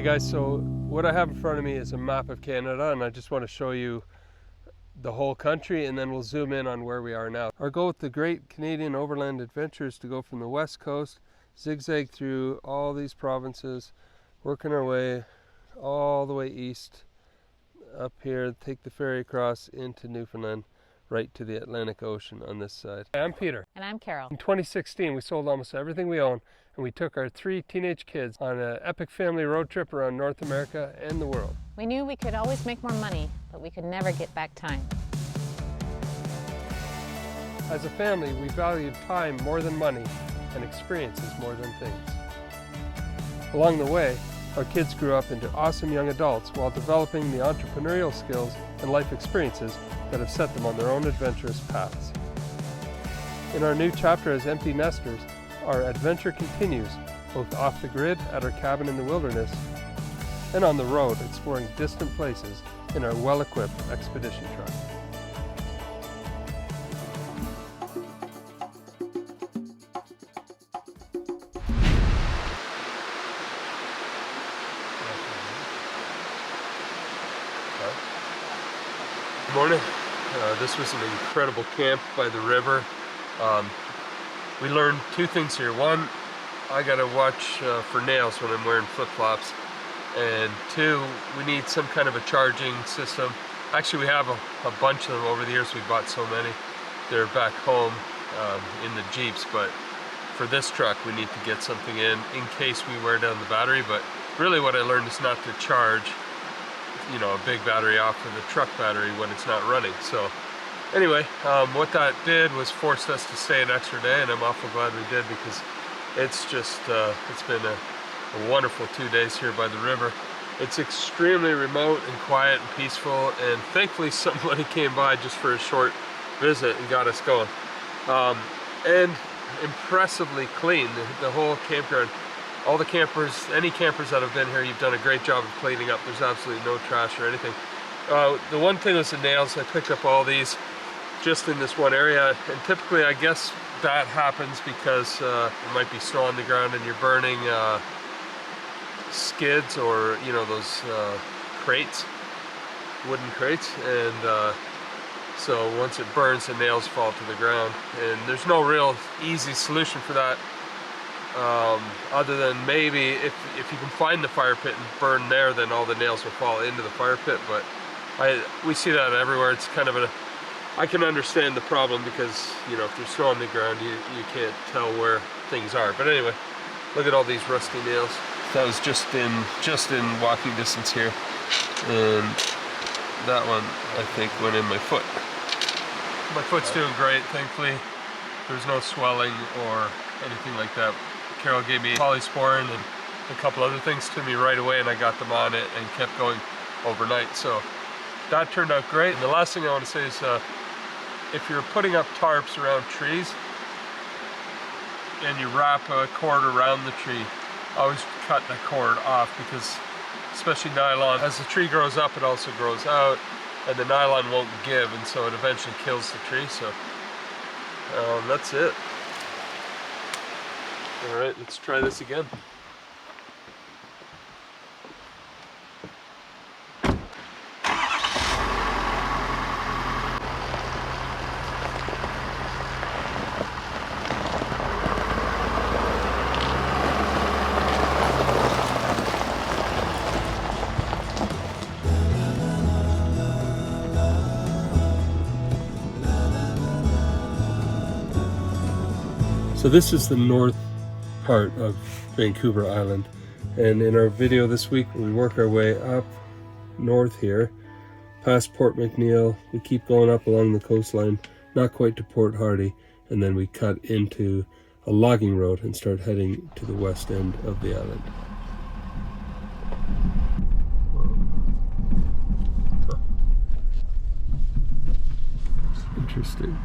Hey guys, so what I have in front of me is a map of Canada, and I just want to show you the whole country, and then we'll zoom in on where we are now. Our goal with the Great Canadian Overland Adventure is to go from the west coast, zigzag through all these provinces, working our way all the way east up here, take the ferry across into Newfoundland, right to the Atlantic Ocean on this side. I'm Peter. And I'm Carol. In 2016, we sold almost everything we own, and we took our 3 teenage kids on an epic family road trip around North America and the world. We knew we could always make more money, but we could never get back time. As a family, we valued time more than money and experiences more than things. Along the way, our kids grew up into awesome young adults while developing the entrepreneurial skills and life experiences that have set them on their own adventurous paths. In our new chapter as empty nesters, our adventure continues, both off the grid at our cabin in the wilderness and on the road exploring distant places in our well-equipped expedition truck. Good morning. This was an incredible camp by the river. We learned 2 things here. One, I gotta watch for nails when I'm wearing flip-flops. And 2, we need some kind of a charging system. Actually, we have a bunch of them over the years. We bought so many. They're back home in the Jeeps, but for this truck, we need to get something in case we wear down the battery. But really what I learned is not to charge, you know, a big battery off of the truck battery when it's not running. So anyway, what that did was forced us to stay an extra day, and I'm awful glad we did, because it's just it's been a wonderful 2 days here by the river. It's extremely remote and quiet and peaceful, and thankfully somebody came by just for a short visit and got us going. And impressively clean, the whole campground. All the campers, any campers that have been here, you've done a great job of cleaning up. There's absolutely no trash or anything. The one thing was the nails. I picked up all these just in this one area, and typically I guess that happens because there might be snow on the ground and you're burning skids, or you know, those crates, wooden crates, and so once it burns, the nails fall to the ground, and there's no real easy solution for that. Other than maybe if you can find the fire pit and burn there, then all the nails will fall into the fire pit. But we see that everywhere. It's kind of I can understand the problem, because you know, if there's snow on the ground, you can't tell where things are. But anyway, look at all these rusty nails. That was just in walking distance here, and that one I think went in my foot. My foot's doing great, thankfully. There's no swelling or anything like that. Carol gave me polysporin and a couple other things to me right away, and I got them on it and kept going overnight. So that turned out great. And the last thing I want to say is, if you're putting up tarps around trees and you wrap a cord around the tree, always cut the cord off, because especially nylon, as the tree grows up, it also grows out, and the nylon won't give, and so it eventually kills the tree. So that's it. All right, let's try this again. So this is the north part of Vancouver Island, and in our video this week we work our way up north here past Port McNeill. We keep going up along the coastline, not quite to Port Hardy, and then we cut into a logging road and start heading to the west end of the island. Interesting.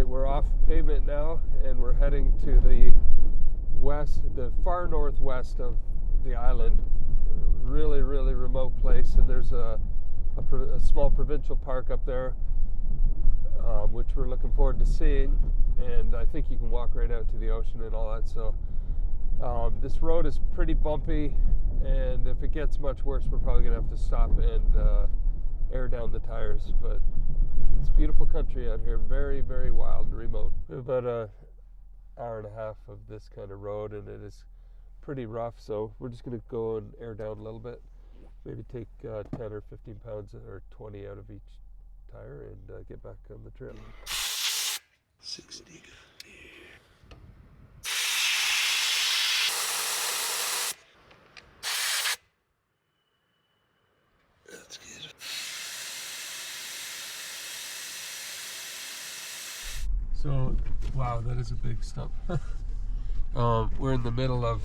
We're off pavement now, and we're heading to the west, the far northwest of the island. Really remote place, and there's a small provincial park up there. which we're looking forward to seeing. And I think you can walk right out to the ocean and all that. So this road is pretty bumpy, and if it gets much worse, we're probably gonna have to stop and air down the tires. But it's beautiful country out here, very, very wild and remote. We have about an hour and a half of this kind of road, and it is pretty rough, so we're just gonna go and air down a little bit, maybe take 10 or 15 pounds or 20 out of each tire, and get back on the trail. 60. That's good. So, wow, that is a big stump. We're in the middle of,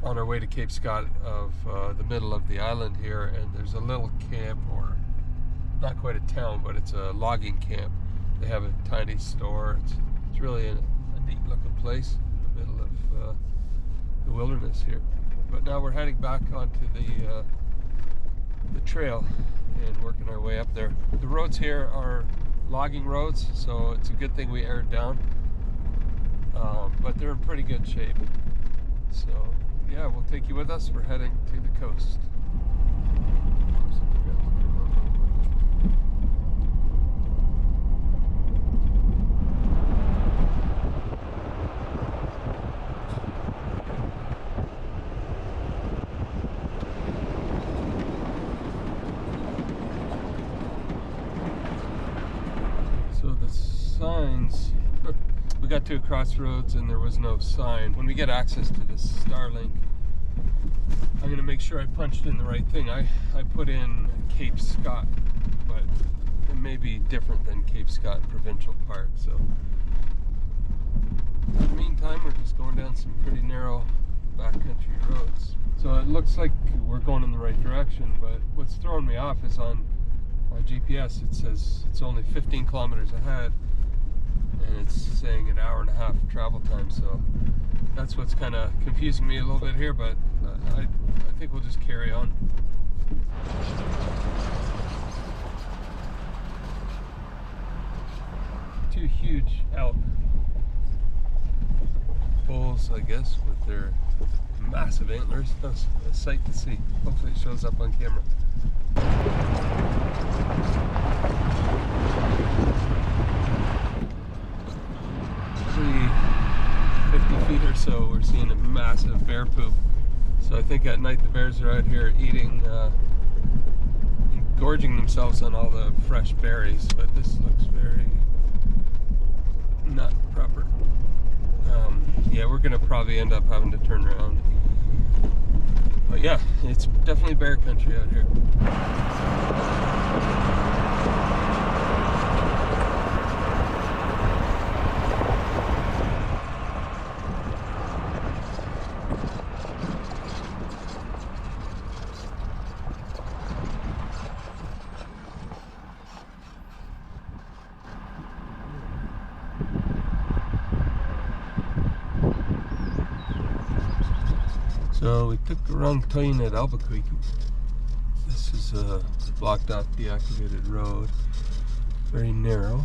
on our way to Cape Scott, of the middle of the island here, and there's a little camp, or not quite a town, but it's a logging camp. They have a tiny store. It's really a neat looking place in the middle of the wilderness here. But now we're heading back onto the trail and working our way up there. The roads here are logging roads, so it's a good thing we aired down, but they're in pretty good shape. So yeah, we'll take you with us. We're heading to the coast. Signs. We got to a crossroads and there was no sign. When we get access to this Starlink, I'm gonna make sure I punched in the right thing. I put in Cape Scott, but it may be different than Cape Scott Provincial Park. So in the meantime, we're just going down some pretty narrow backcountry roads. So it looks like we're going in the right direction, but what's throwing me off is on my GPS it says it's only 15 kilometers ahead, and it's saying an hour and a half travel time. So that's what's kind of confusing me a little bit here, but I think we'll just carry on. Two huge elk bulls, I guess, with their massive antlers. That's a sight to see. Hopefully it shows up on camera. Every 50 feet or so, we're seeing a massive bear poop. So I think at night the bears are out here eating, gorging themselves on all the fresh berries. But this looks very not proper. Yeah, we're gonna probably end up having to turn around. But yeah, it's definitely bear country out here. So we took the wrong turn at Albuquerque. This is a blocked off, deactivated road, very narrow.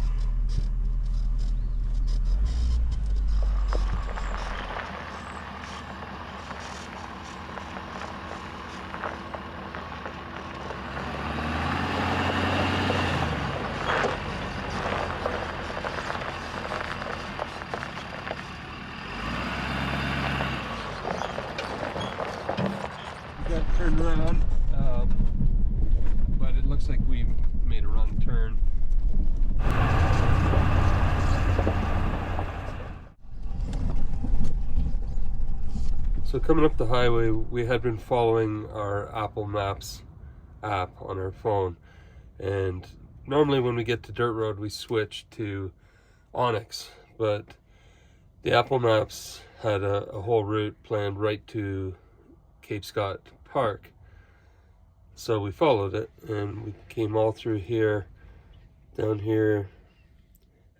Turned around, but it looks like we made a wrong turn. So coming up the highway, we had been following our Apple Maps app on our phone, and normally when we get to dirt road we switch to Onyx, but the Apple Maps had a whole route planned right to Cape Scott Park. So we followed it and we came all through here, down here,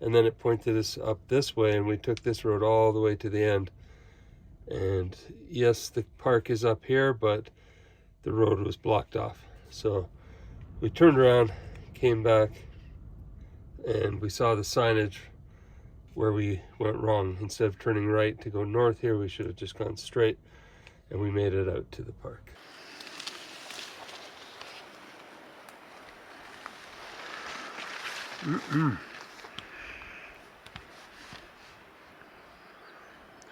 and then it pointed us up this way, and we took this road all the way to the end. And yes, the park is up here, but the road was blocked off. So we turned around, came back, and we saw the signage where we went wrong. Instead of turning right to go north here, we should have just gone straight, and we made it out to the park. I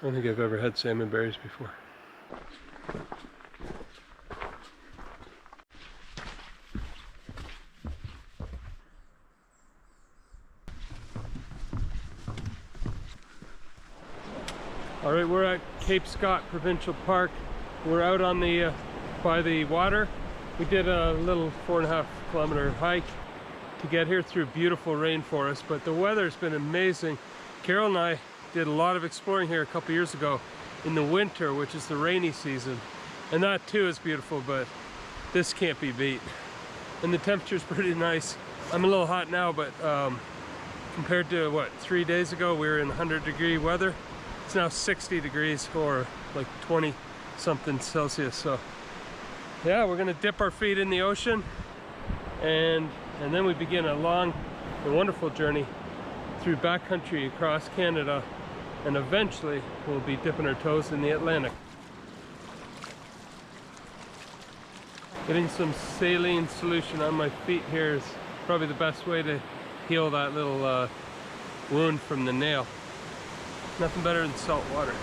don't think I've ever had salmon berries before. All right, we're at Cape Scott Provincial Park. We're out on the by the water. We did a little 4.5 kilometer hike to get here through beautiful rainforest, but the weather's been amazing. Carol and I did a lot of exploring here a couple years ago in the winter, which is the rainy season, and that too is beautiful, but this can't be beat. And the temperature's pretty nice. I'm a little hot now, but compared to what, 3 days ago we were in 100-degree weather. It's now 60 degrees or like 20 something Celsius. So yeah, we're gonna dip our feet in the ocean, and then we begin a long and wonderful journey through backcountry across Canada, and eventually we'll be dipping our toes in the Atlantic. Getting some saline solution on my feet here is probably the best way to heal that little wound from the nail. Nothing better than salt water.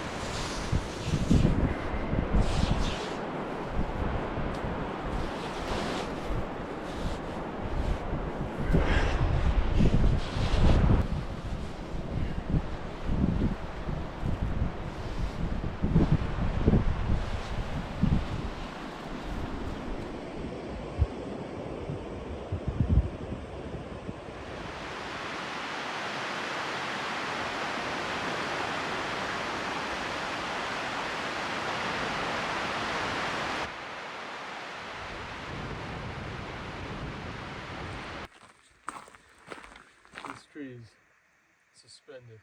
Trees suspended.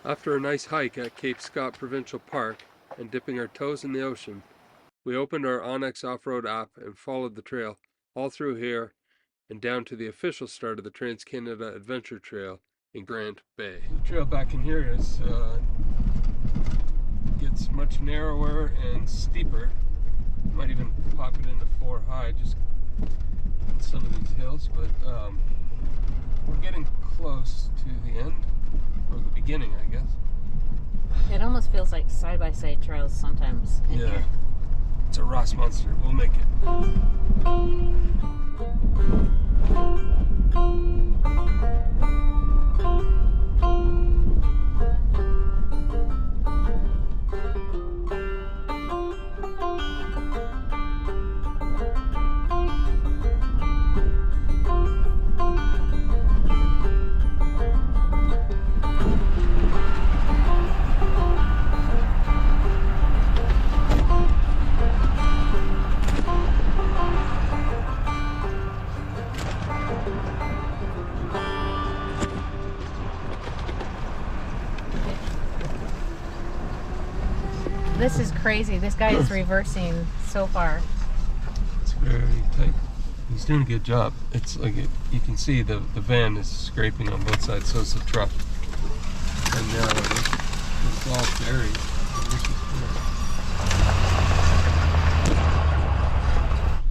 After a nice hike at Cape Scott Provincial Park and dipping our toes in the ocean, we opened our Onyx off-road app and followed the trail all through here and down to the official start of the Trans-Canada Adventure Trail in Grant Bay. The trail back in here is gets much narrower and steeper. Might even pop it into 4 high just in some of these hills, but we're getting close to the end. Or the beginning, I guess. It almost feels like side-by-side trails sometimes. Yeah. It's a Ross monster. We'll make it. This is crazy. This guy is reversing so far. It's very tight. He's doing a good job. It's like you can see the van is scraping on both sides, so is the truck. And now it's all buried.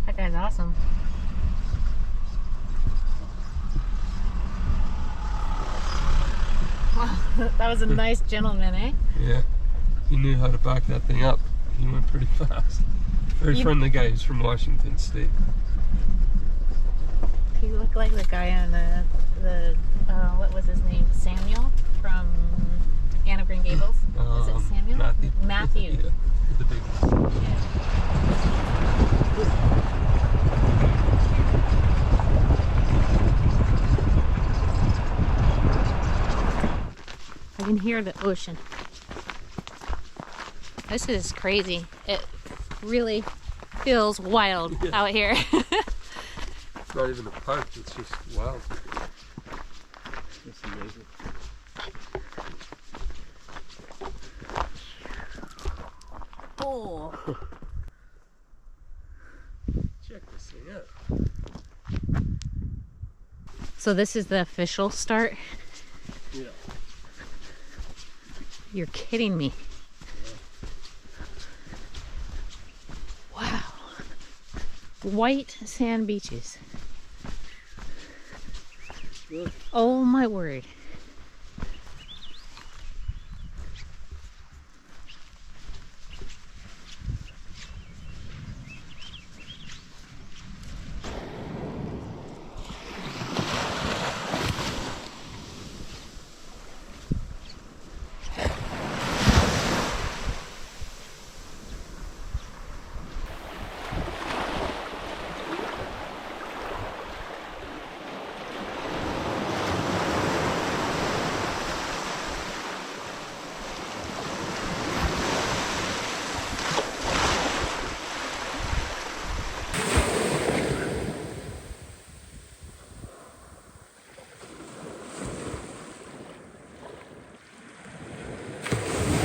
That guy's awesome. Wow, that was a nice gentleman, eh? Yeah. He knew how to back that thing up. He went pretty fast. Very friendly guy. He's from Washington State. He looked like the guy on the what was his name? Samuel from Anne of Green Gables. Is it Samuel? Matthew. Matthew. Yeah, the big one. Yeah. can hear the ocean. This is crazy. It really feels wild out here. It's not even a park, it's just wild. It's amazing. Oh. Check this thing out. So this is the official start? Yeah. You're kidding me. Wow. White sand beaches. Good. Oh my word.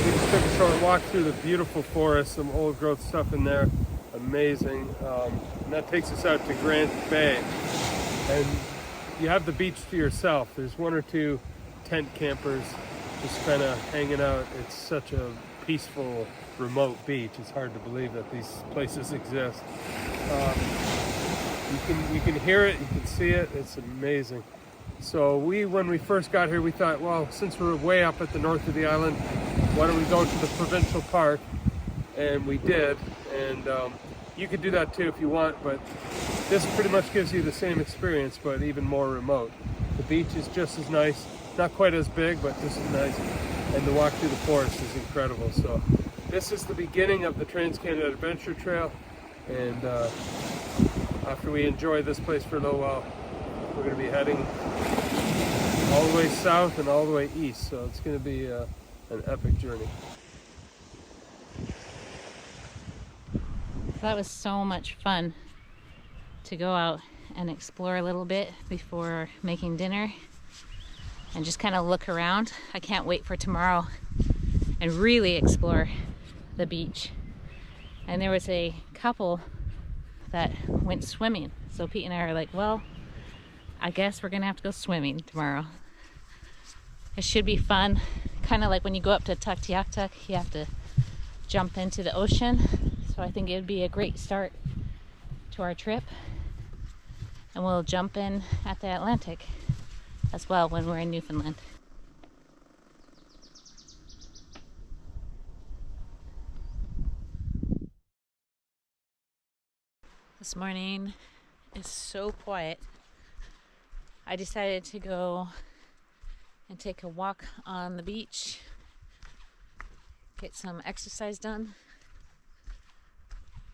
We just took a short walk through the beautiful forest, some old growth stuff in there, amazing. And that takes us out to Grant Bay. And you have the beach to yourself. There's one or two tent campers just kind of hanging out. It's such a peaceful, remote beach. It's hard to believe that these places exist. You can hear it, you can see it. It's amazing. So when we first got here, we thought, well, since we're way up at the north of the island, why don't we go to the Provincial Park? And we did. And you could do that too if you want, but this pretty much gives you the same experience, but even more remote. The beach is just as nice, not quite as big, but just as nice. And the walk through the forest is incredible. So this is the beginning of the Trans-Canada Adventure Trail. And after we enjoy this place for a little while, we're going to be heading all the way south and all the way east. So it's going to be an epic journey. That was so much fun to go out and explore a little bit before making dinner and just kind of look around. I can't wait for tomorrow and really explore the beach. And there was a couple that went swimming. So Pete and I are like, well, I guess we're gonna have to go swimming tomorrow. It should be fun. Kind of like when you go up to Tuktoyaktuk, you have to jump into the ocean. So I think it would be a great start to our trip. And we'll jump in at the Atlantic as well when we're in Newfoundland. This morning is so quiet. I decided to go and take a walk on the beach, get some exercise done.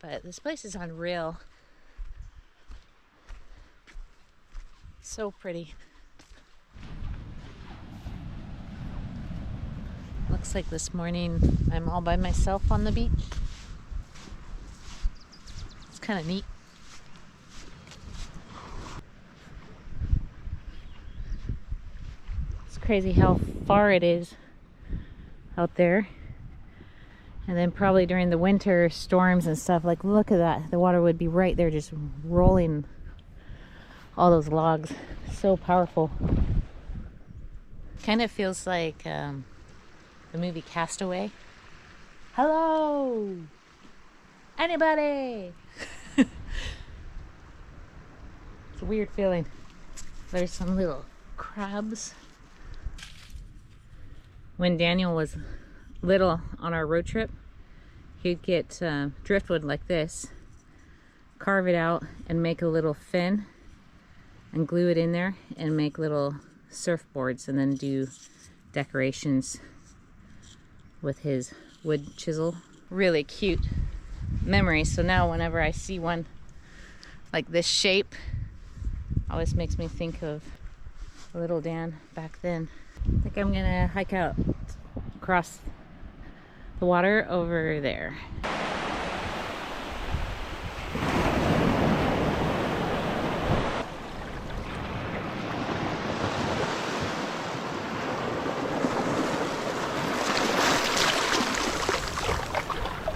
But this place is unreal. So pretty. Looks like this morning I'm all by myself on the beach. It's kind of neat. It's crazy how far it is out there. And then probably during the winter storms and stuff, like look at that. The water would be right there just rolling all those logs. So powerful. Kind of feels like the movie Castaway. Hello! Anybody? It's a weird feeling. There's some little crabs. When Daniel was little on our road trip, he'd get driftwood like this, carve it out and make a little fin and glue it in there and make little surfboards and then do decorations with his wood chisel. Really cute memory. So now whenever I see one like this shape, always makes me think of little Dan back then. I think I'm gonna hike out to across the water over there.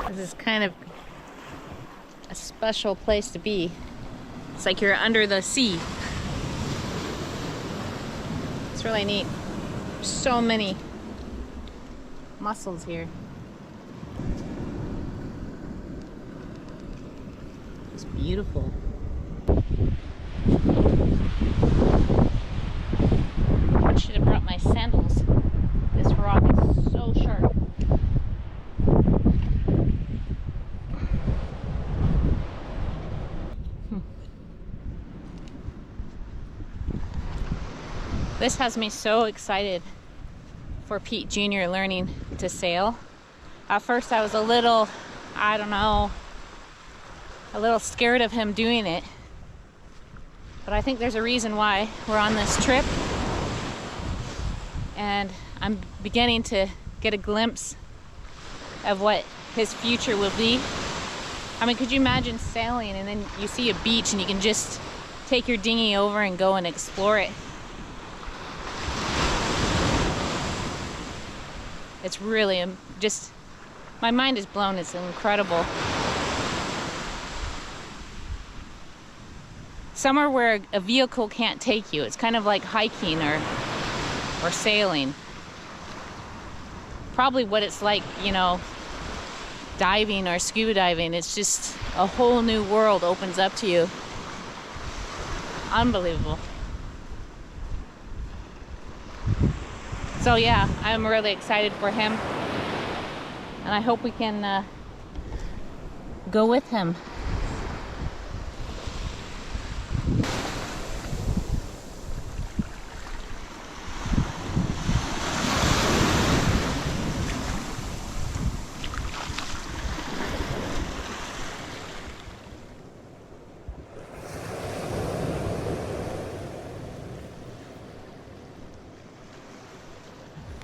This is kind of a special place to be. It's like you're under the sea. It's really neat. So many mussels here. It's beautiful. I should have brought my sandals. This rock is so sharp. This has me so excited for Pete Jr. learning to sail. At first I was a little, I don't know, a little scared of him doing it. But I think there's a reason why we're on this trip. And I'm beginning to get a glimpse of what his future will be. I mean, could you imagine sailing and then you see a beach and you can just take your dinghy over and go and explore it? It's really just, my mind is blown. It's incredible. Somewhere where a vehicle can't take you. It's kind of like hiking or sailing. Probably what it's like, you know, diving or scuba diving. It's just a whole new world opens up to you. Unbelievable. So yeah, I'm really excited for him, and I hope we can go with him.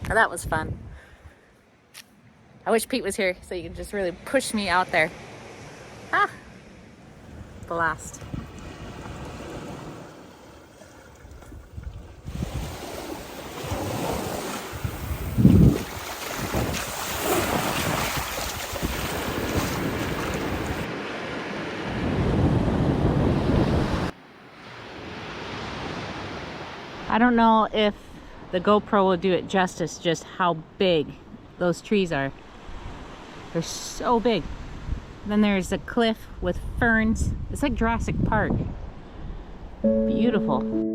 Oh, that was fun. I wish Pete was here so you could just really push me out there. Ah, blast. I don't know if the GoPro will do it justice just how big those trees are. They're so big. Then there's a cliff with ferns. It's like Jurassic Park. Beautiful.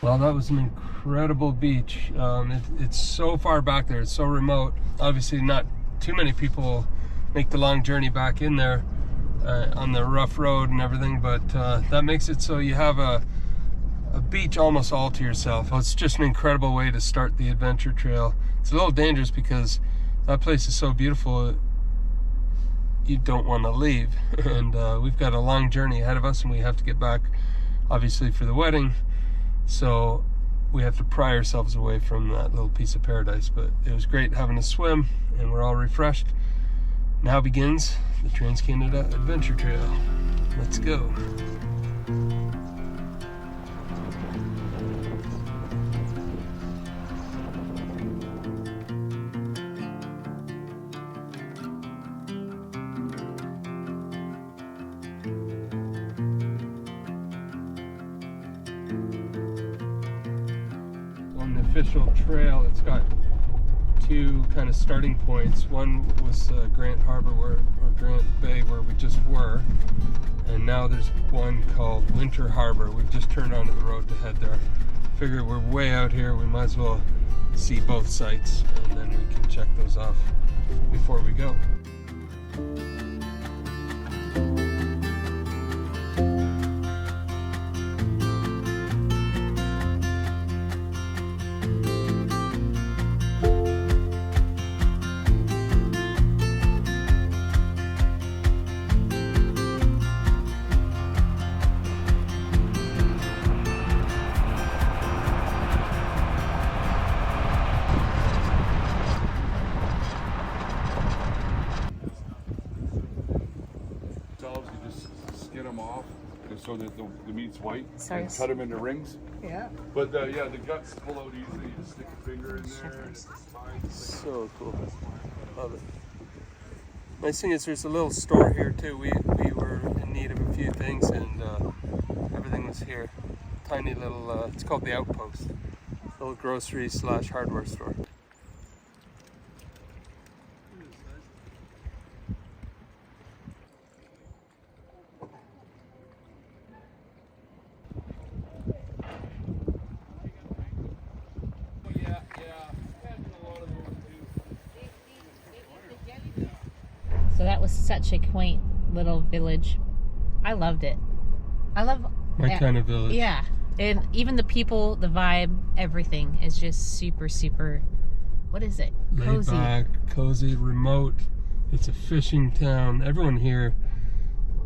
Well, that was an incredible beach. It's so far back there, it's so remote. Obviously not too many people make the long journey back in there on the rough road and everything, but that makes it so you have a beach almost all to yourself. It's just an incredible way to start the adventure trail. It's a little dangerous because that place is so beautiful, you don't want to leave. And we've got a long journey ahead of us, and we have to get back obviously for the wedding. So we have to pry ourselves away from that little piece of paradise. But it was great having a swim, and we're all refreshed. Now begins the Trans-Canada Adventure Trail. Let's go. On the official trail, it's got two kind of starting points. One was Grant Harbor or Grant Bay where we just were, and now there's one called Winter Harbor. We've just turned onto the road to head there. Figure we're way out here, we might as well see both sites, and then we can check those off before we go. You just skin them off just so that the meat's white. Sorry. And cut them into rings. Yeah. But yeah, the guts pull out easily. You just stick a finger in there and it's fine. So cool. Love it. Nice thing is there's a little store here too. We were in need of a few things, and everything was here. Tiny little, it's called the Outpost. Little grocery / hardware store. So that was such a quaint little village. I loved it. I love My kind of village. Yeah, and even the people, the vibe, everything is just super, super. What is it? Cozy. Laid back, cozy, remote. It's a fishing town. Everyone here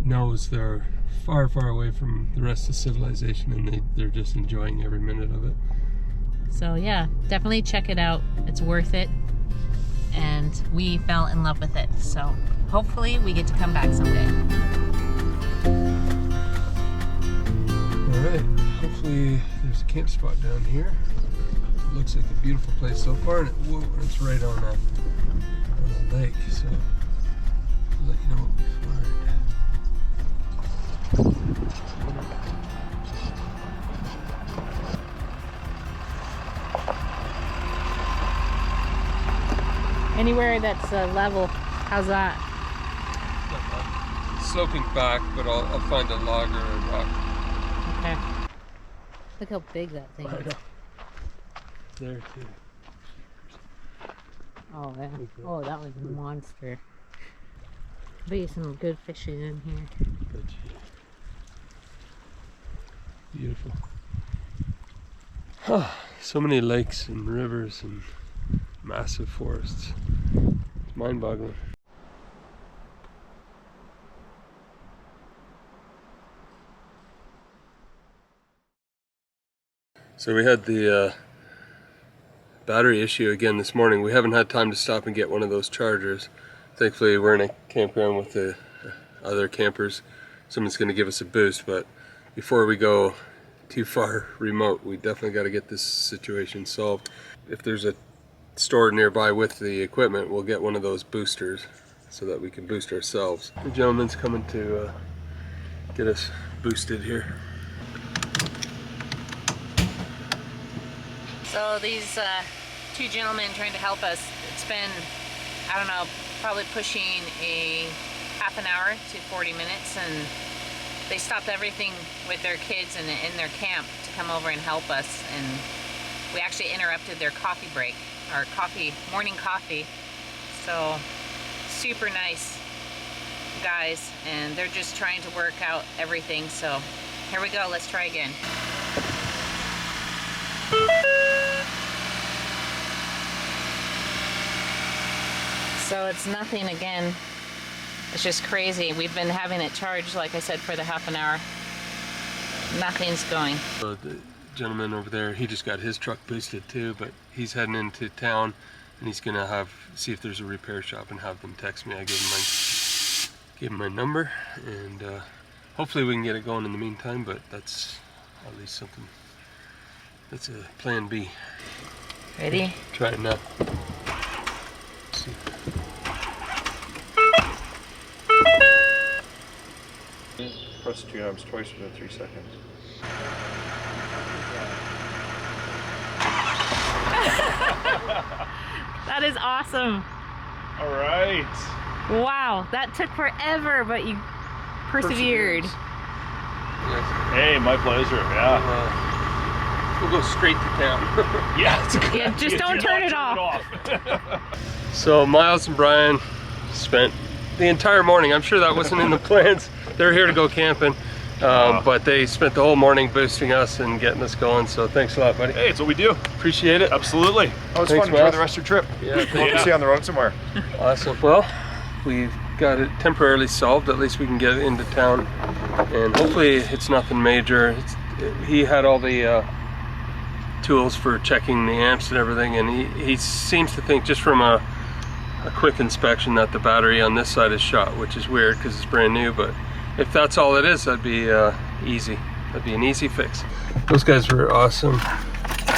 knows they're far, far away from the rest of civilization, and they're just enjoying every minute of it. So yeah, definitely check it out. It's worth it. And we fell in love with it. So hopefully we get to come back someday. All right, hopefully there's a camp spot down here. It looks like a beautiful place so far, and it's right on a lake, so I'll let you know what we find. Anywhere that's level, how's that? Sloping back, but I'll find a log or a rock. Okay. Look how big that thing is. There too. Oh, yeah. Oh, that was a monster. Be some good fishing in here. Beautiful. So many lakes and rivers and massive forests. It's mind-boggling. So we had the battery issue again this morning. We haven't had time to stop and get one of those chargers. Thankfully we're in a campground with the other campers. Someone's going to give us a boost, but before we go too far remote, we definitely got to get this situation solved. If there's a store nearby with the equipment, we'll get one of those boosters so that we can boost ourselves. The gentleman's coming to get us boosted here. So these two gentlemen trying to help us, it's been, I don't know, probably pushing a half an hour to 40 minutes, and they stopped everything with their kids in their camp to come over and help us, and we actually interrupted their coffee break, our morning coffee. So super nice guys, and they're just trying to work out everything. So here we go, let's try again. So it's nothing again. It's just crazy. We've been having it charged, like I said, for the half an hour. Nothing's going. So gentleman over there, he just got his truck boosted too, but he's heading into town and he's gonna see if there's a repair shop and have them text me. I gave him my number, and hopefully we can get it going in the meantime, but that's at least something. That's a plan B. Ready? Try it now. See. Press 2 knobs twice within 3 seconds. That is awesome. All right. Wow, that took forever, but you persevered. Yes. Hey, my pleasure. Yeah. We'll go straight to town. Yeah, it's a good Yeah, just idea. don't Do turn not it off. So Miles and Brian spent the entire morning. I'm sure that wasn't in the plans. They're here to go camping, but they spent the whole morning boosting us and getting us going. So thanks a lot, buddy. Hey, it's what we do. Appreciate it. Absolutely. Oh, it's Thanks, fun. Enjoy Miles. the rest of your trip. Yeah, We'll see you on the road somewhere. Awesome. Well, we've got it temporarily solved. At least we can get into town, and hopefully it's nothing major. He had all the tools for checking the amps and everything, and he seems to think, just from a quick inspection, that the battery on this side is shot, which is weird because it's brand new, but if that's all it is, that'd be easy. That'd be an easy fix. Those guys were awesome.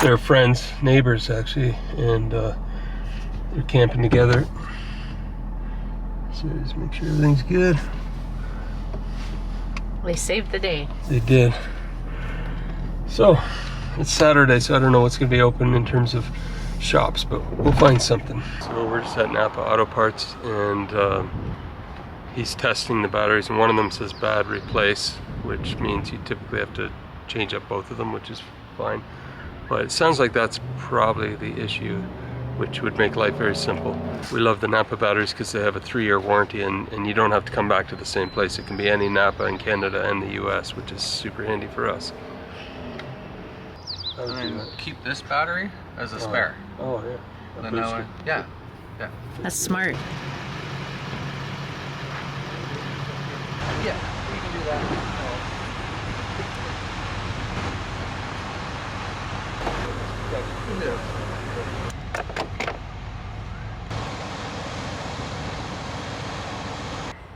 They're friends, neighbors actually, and they're camping together. So just make sure everything's good. They saved the day. They did. So it's Saturday, so I don't know what's going to be open in terms of shops, but we'll find something. So we're just at Napa Auto Parts, and he's testing the batteries, and one of them says bad replace, which means you typically have to change up both of them, which is fine. But it sounds like that's probably the issue, which would make life very simple. We love the Napa batteries because they have a 3-year warranty, and you don't have to come back to the same place. It can be any Napa in Canada and the US, which is super handy for us. And then keep this battery as a spare. Oh yeah. Then that way, yeah. That's smart. Yeah, we can do that.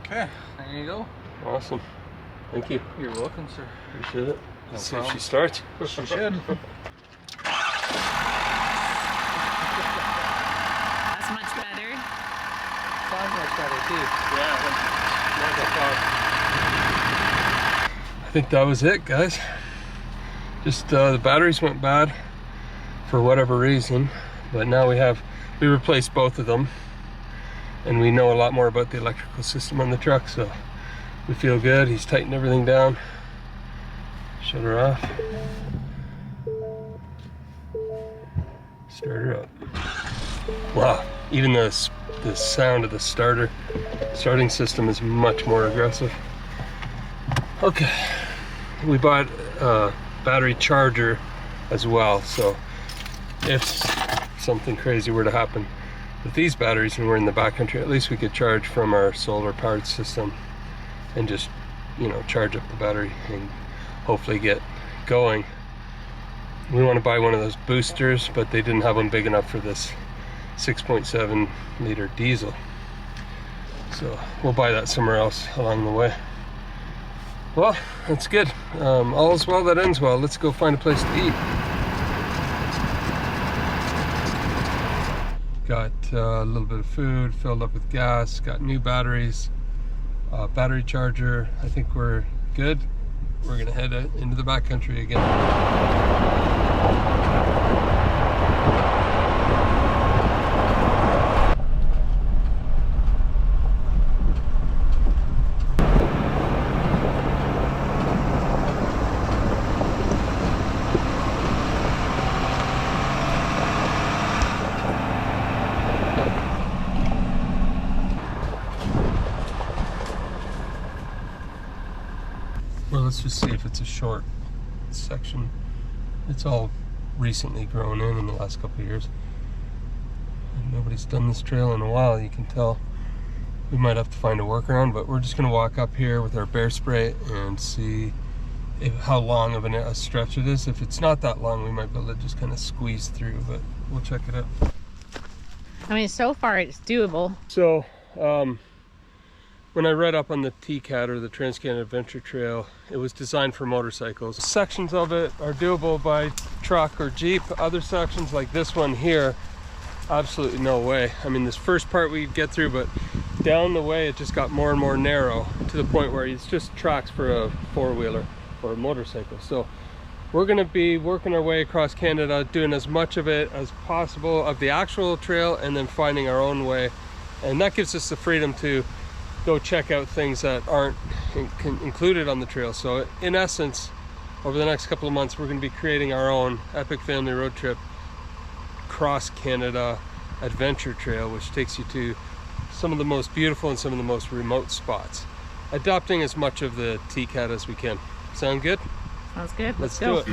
Okay, there you go. Awesome. Thank you. You're welcome, sir. Appreciate it. Let's see if problem. she starts. She should. That's much better. Sounds much better too. I think that was it, guys. Just the batteries went bad for whatever reason, but now we replaced both of them, and we know a lot more about the electrical system on the truck, so we feel good. He's tightened everything down. Shut her off. Start her up. Wow, even the sound of the starting system is much more aggressive. Okay, we bought a battery charger as well, so if something crazy were to happen with these batteries and we're in the backcountry, at least we could charge from our solar powered system and just, charge up the battery and hopefully get going. We want to buy one of those boosters, but they didn't have one big enough for this 6.7 liter diesel, so we'll buy that somewhere else along the way. Well, that's good. All is well that ends well. Let's go find a place to eat. Got a little bit of food, filled up with gas, got new batteries, battery charger. I think we're good. We're gonna head into the backcountry again. Well, let's just see if it's a short section. It's all recently grown in the last couple of years. And nobody's done this trail in a while, you can tell. We might have to find a workaround, but we're just gonna walk up here with our bear spray and see how long of a stretch it is. If it's not that long, we might be able to just kind of squeeze through, but we'll check it out. I mean, so far it's doable. So when I read up on the TCAT, or the Trans-Canada Adventure Trail, it was designed for motorcycles. Sections of it are doable by truck or Jeep. Other sections like this one here, absolutely no way. I mean, this first part we get through, but down the way it just got more and more narrow to the point where it's just tracks for a four-wheeler or a motorcycle. So we're going to be working our way across Canada, doing as much of it as possible of the actual trail, and then finding our own way. And that gives us the freedom to go check out things that aren't included on the trail. So in essence, over the next couple of months, we're going to be creating our own epic family road trip cross Canada adventure trail, which takes you to some of the most beautiful and some of the most remote spots, adopting as much of the TCAT as we can. Sound good? Sounds good. Let's do it.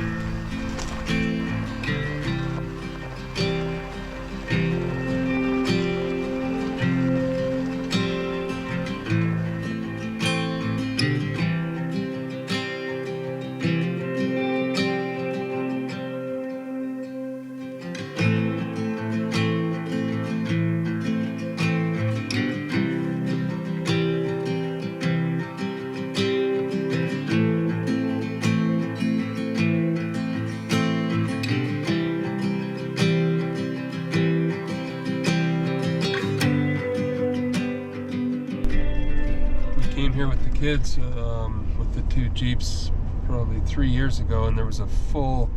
Here with the kids with the two Jeeps probably 3 years ago, and there was a full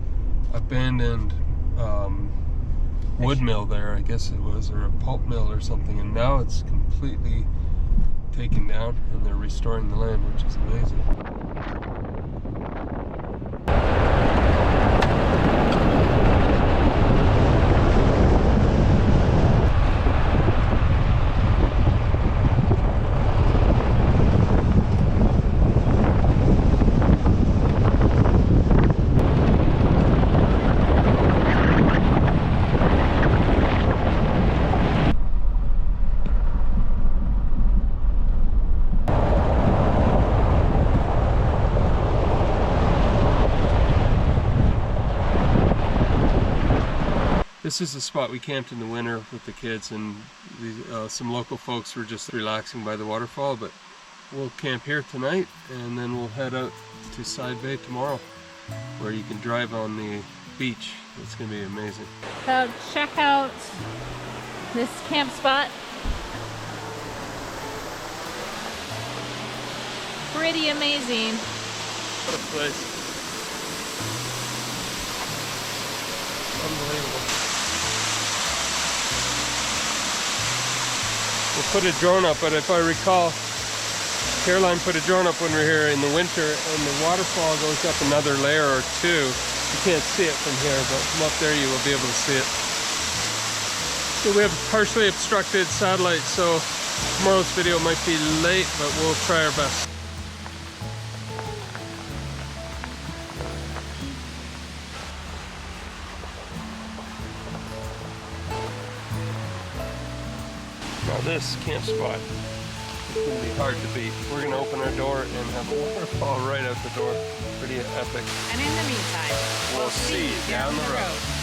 abandoned wood mill there, I guess it was, or a pulp mill or something, and now it's completely taken down and they're restoring the land, which is amazing. This is the spot we camped in the winter with the kids, and some local folks were just relaxing by the waterfall, but we'll camp here tonight and then we'll head out to Side Bay tomorrow, where you can drive on the beach. It's going to be amazing. So check out this camp spot. Pretty amazing. What a place. Unbelievable. We'll put a drone up, but if I recall, Caroline put a drone up when we were here in the winter, and the waterfall goes up another layer or two. You can't see it from here, but from up there you will be able to see it. So we have partially obstructed satellite, so tomorrow's video might be late, but we'll try our best. Now this camp spot is going to be hard to beat. We're going to open our door and have a waterfall right out the door. Pretty epic. And in the meantime, We'll see you down the road.